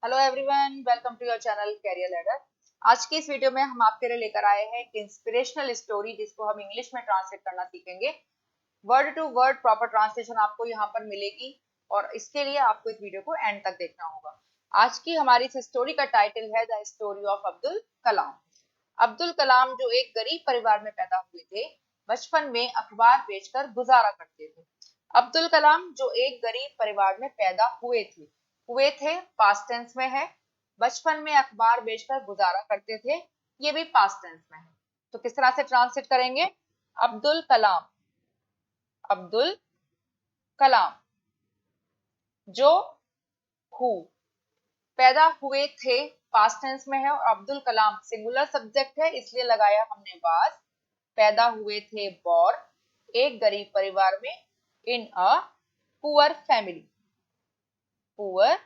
Hello everyone, welcome to your channel career ladder. आज की इस वीडियो में हम आपके लिए लेकर आए हैं एक इंस्पिरेशनल स्टोरी जिसको हम इंग्लिश में ट्रांसलेट करना सीखेंगे। Word to word proper translation आपको यहाँ पर मिलेगी और इसके लिए आपको इस वीडियो को एंड तक देखना होगा। आज की हमारी इस स्टोरी का टाइटल है the story of Abdul Kalam. Abdul Kalam जो एक गरीब परिवार में पैदा हुए थे, बचपन में अखबार बेचकर गुजारा करते थे। अब्दुल कलाम जो एक गरीब परिवार में पैदा हुए थे पास्ट टेंस में है। बचपन में अखबार बेचकर गुजारा करते थे, ये भी पास्ट टेंस में है। तो किस तरह से ट्रांसलेट करेंगे? अब्दुल कलाम, अब्दुल कलाम जो हु पैदा हुए थे पास्ट टेंस में है और अब्दुल कलाम सिंगुलर सब्जेक्ट है, इसलिए लगाया हमने वाज। पैदा हुए थे बॉर्न एक गरीब परिवार में, in a poor family, poor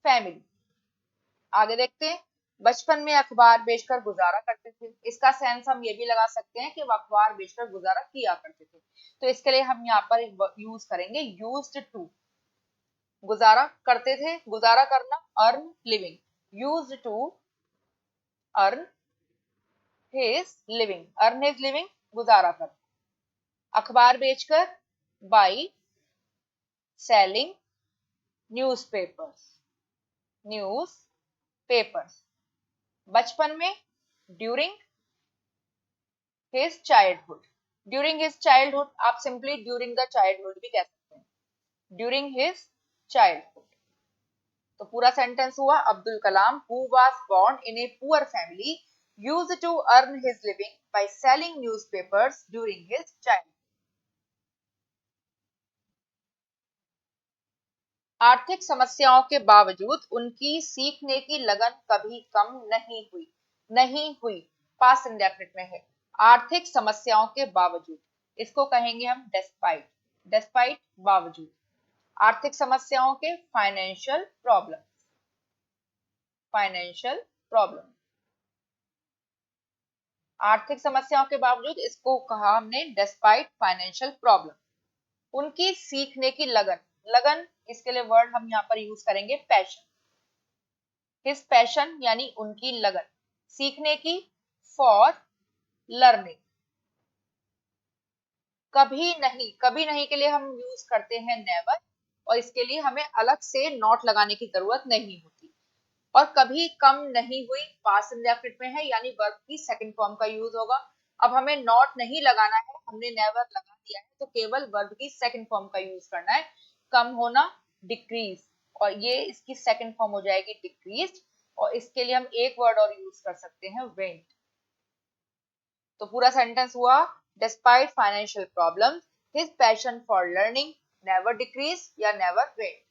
family. आगे देखते हैं। बचपन में अखबार बेचकर गुजारा करते थे, इसका सेंस हम ये भी लगा सकते हैं कि वो अखबार बेचकर गुजारा किया करते थे। तो इसके लिए हम यहाँ पर यूज करेंगे यूज्ड टू। गुजारा करते थे, गुजारा करना, earn living, used to earn his living, earn his living गुजारा कर। अखबार बेचकर, बाई सेलिंग न्यूज़पेपर्स, न्यूज़पेपर्स। बचपन में, during his childhood, during his childhood आप सिंपली ड्यूरिंग द चाइल्डहुड भी कह सकते हैं, ड्यूरिंग हिज चाइल्डहुड। तो पूरा सेंटेंस हुआ Abdul Kalam who was born in a poor family used to earn his living by selling newspapers during his childhood. आर्थिक समस्याओं के बावजूद उनकी सीखने की लगन कभी कम नहीं हुई, पास्ट इंडेफिनिट में है। आर्थिक समस्याओं के बावजूद, इसको कहेंगे हम डेस्पाइट, डेस्पाइट बावजूद। आर्थिक समस्याओं के, फाइनेंशियल प्रॉब्लम, फाइनेंशियल प्रॉब्लम। आर्थिक समस्याओं के बावजूद इसको कहा हमने डेस्पाइट फाइनेंशियल प्रॉब्लम। उनकी सीखने की लगन, लगन इसके लिए वर्ड हम यहाँ पर यूज करेंगे पैशन, हिज पैशन यानी उनकी लगन। सीखने की, फॉर लर्निंग। कभी नहीं के लिए हम यूज करते हैं नेवर, और इसके लिए हमें अलग से नॉट लगाने की जरूरत नहीं होती। और कभी कम नहीं हुई पास्ट इंडेफिनिट में है, यानी वर्ब की सेकंड फॉर्म का यूज होगा। अब हमें नॉट नहीं लगाना है, हमने नेवर लगा दिया है, तो केवल वर्ब की सेकंड फॉर्म का यूज करना है। कम होना, डिक्रीज, और ये इसकी सेकंड फॉर्म हो जाएगी डिक्रीज। और इसके लिए हम एक वर्ड और यूज कर सकते हैं, वेंट। तो पूरा सेंटेंस हुआ despite financial problems his passion for learning never decrease या नेवर वेंट।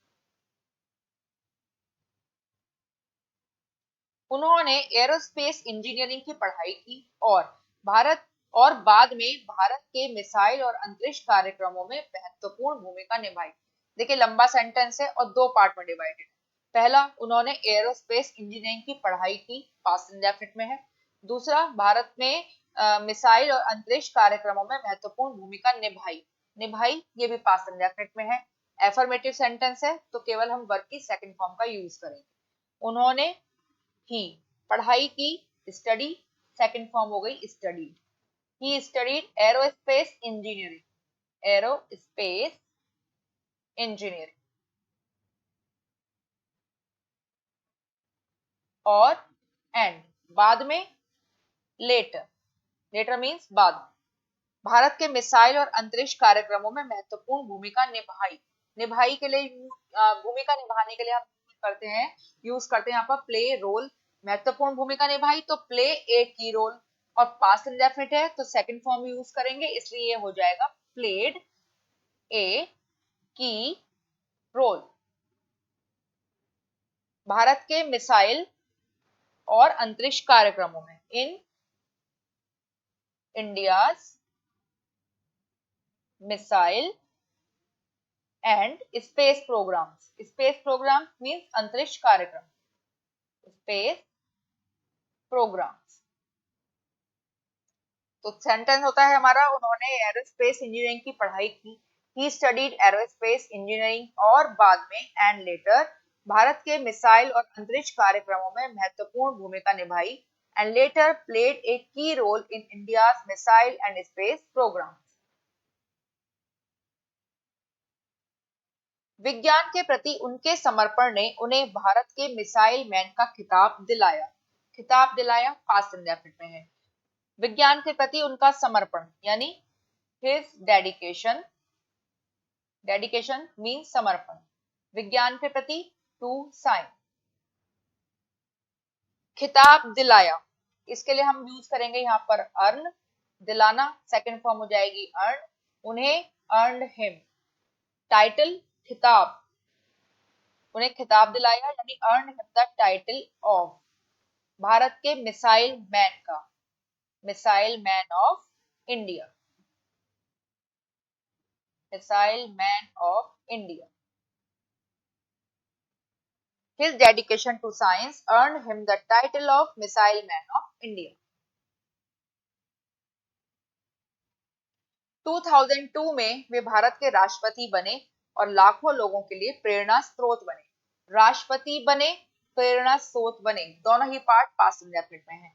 उन्होंने एरोस्पेस इंजीनियरिंग की पढ़ाई की और भारत और बाद में भारत के मिसाइल और अंतरिक्ष कार्यक्रमों में महत्वपूर्ण भूमिका निभाई। देखिए लंबा सेंटेंस है और दो पार्ट में डिवाइडेड है। पहला, उन्होंने एरोस्पेस इंजीनियरिंग की पढ़ाई की, पास्ट इंडेफिनिट में है। दूसरा, भारत में मिसाइल और अंतरिक्ष कार्यक्रमों में महत्वपूर्ण भूमिका निभाई, निभाई ये भी पास्ट इंडेफिनिट में है। एफर्मेटिव सेंटेंस है तो केवल हम वर्ब की सेकंड फॉर्म का यूज करेंगे। उन्होंने ही पढ़ाई की, स्टडी सेकंड फॉर्म हो गई studied. He studied aerospace engineering, aerospace engineering. और एंड बाद में, लेटर, लेटर मीन्स बाद में। भारत के मिसाइल और अंतरिक्ष कार्यक्रमों में महत्वपूर्ण भूमिका निभाई, निभाई के लिए भूमिका निभाने के लिए हम यूज करते हैं यहाँ पर प्ले रोल। महत्वपूर्ण भूमिका निभाई तो प्ले ए की रोल, और पास्ट इंडेफिनिट है तो सेकंड फॉर्म यूज करेंगे, इसलिए ये हो जाएगा प्लेड ए की रोल। भारत के मिसाइल और अंतरिक्ष कार्यक्रमों में, in India's missile and space programmes, space programme means अंतरिक्ष कार्यक्रम, स्पेस प्रोग्राम्स। तो सेंटेंस होता है हमारा उन्होंने एरोस्पेस इंजीनियरिंग की पढ़ाई की, ही स्टडीड एरोस्पेस इंजीनियरिंग, और बाद में एंड लेटर भारत के मिसाइल और अंतरिक्ष कार्यक्रमों में महत्वपूर्ण भूमिका निभाई and later played a key role in India's missile and space programs. विज्ञान के प्रति उनके समर्पण ने उन्हें भारत के मिसाइल मैन का खिताब दिलाया। खिताब दिलाया पास्ट इंडेफिनिट में है। विज्ञान के प्रति उनका समर्पण यानी his dedication, dedication means समर्पण, विज्ञान के प्रति to science। खिताब दिलाया, इसके लिए हम यूज करेंगे यहाँ पर अर्न, दिलाना सेकंड फॉर्म हो जाएगी अर्न, उन्हें अर्नड हिम, टाइटल खिताब, उन्हें खिताब दिलाया यानी earn him the title of, Bharat के मिसाइल मैन का, missile man of India, missile man of India. His dedication to science earned him the title of Missile Man of India. 2002 में वे भारत के राष्ट्रपति बने और लाखों लोगों के लिए प्रेरणा स्रोत बने। राष्ट्रपति बने, प्रेरणा स्रोत बने, दोनों ही पार्ट पास्ट इंडेफिनिट में है।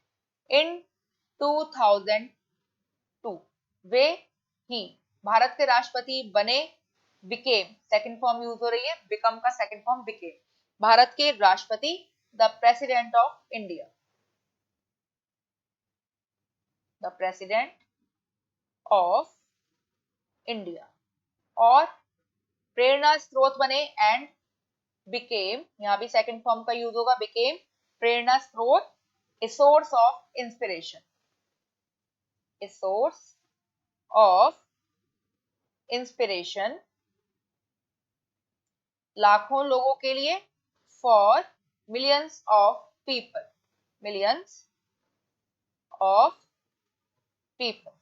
इन 2002 वे ही भारत के राष्ट्रपति बने, बिकेम सेकंड फॉर्म यूज हो रही है, बिकम का सेकंड फॉर्म बिकेम, भारत के राष्ट्रपति the president of India, the president of India, और प्रेरणा स्रोत बने एंड बिकेम, यहां भी सेकंड फॉर्म का यूज होगा, बिकेम प्रेरणा स्रोत, a source of inspiration, a source of inspiration लाखों लोगों के लिए, for millions of people, millions of people।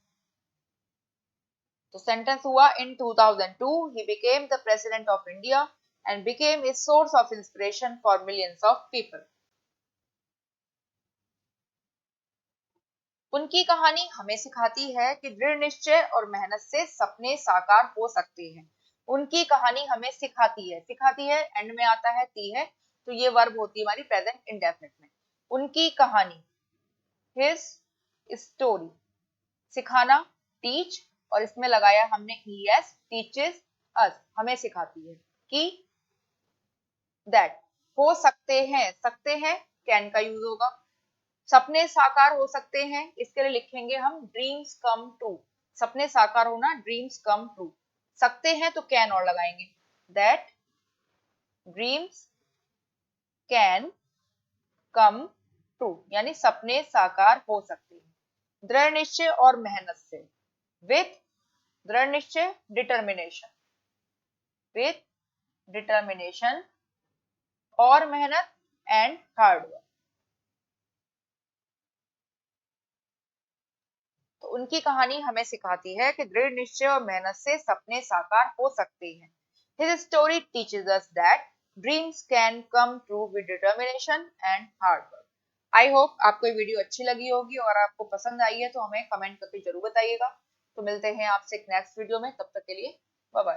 तो सेंटेंस हुआ in 2002 he became the president of India and became a source of inspiration for millions of people। उनकी कहानी हमें सिखाती है कि दृढ़ निश्चय और मेहनत से सपने साकार हो सकते हैं। उनकी कहानी हमें सिखाती है एंड में आता है ती है, तो ये वर्ब होती है हमारी प्रेजेंट इंडेफिनिट में। उनकी कहानी, हिज स्टोरी, सिखाना टीच, और इसमें लगाया हमने es, टीचेस अस, हमें सिखाती है कि दैट हो सकते हैं कैन का यूज होगा, सपने साकार हो सकते हैं, इसके लिए लिखेंगे हम ड्रीम्स कम ट्रू, सपने साकार होना ड्रीम्स कम ट्रू, सकते हैं तो कैन और लगाएंगे, that dreams can come true यानी सपने साकार हो सकते हैं। दृढ़ निश्चय और मेहनत से, विथ दृढ़ निश्चय डिटर्मिनेशन, विथ डिटर्मिनेशन और मेहनत एंड हार्डवर्क। तो उनकी कहानी हमें सिखाती है कि दृढ़ निश्चय और मेहनत से सपने साकार हो सकते हैं। His story teaches us that dreams can come true with determination and hard work। I hope आपको ये वीडियो अच्छी लगी होगी और आपको पसंद आई है तो हमें कमेंट करके जरूर बताइएगा। तो मिलते हैं आपसे एक नेक्स्ट वीडियो में, तब तक के लिए बाय बाय।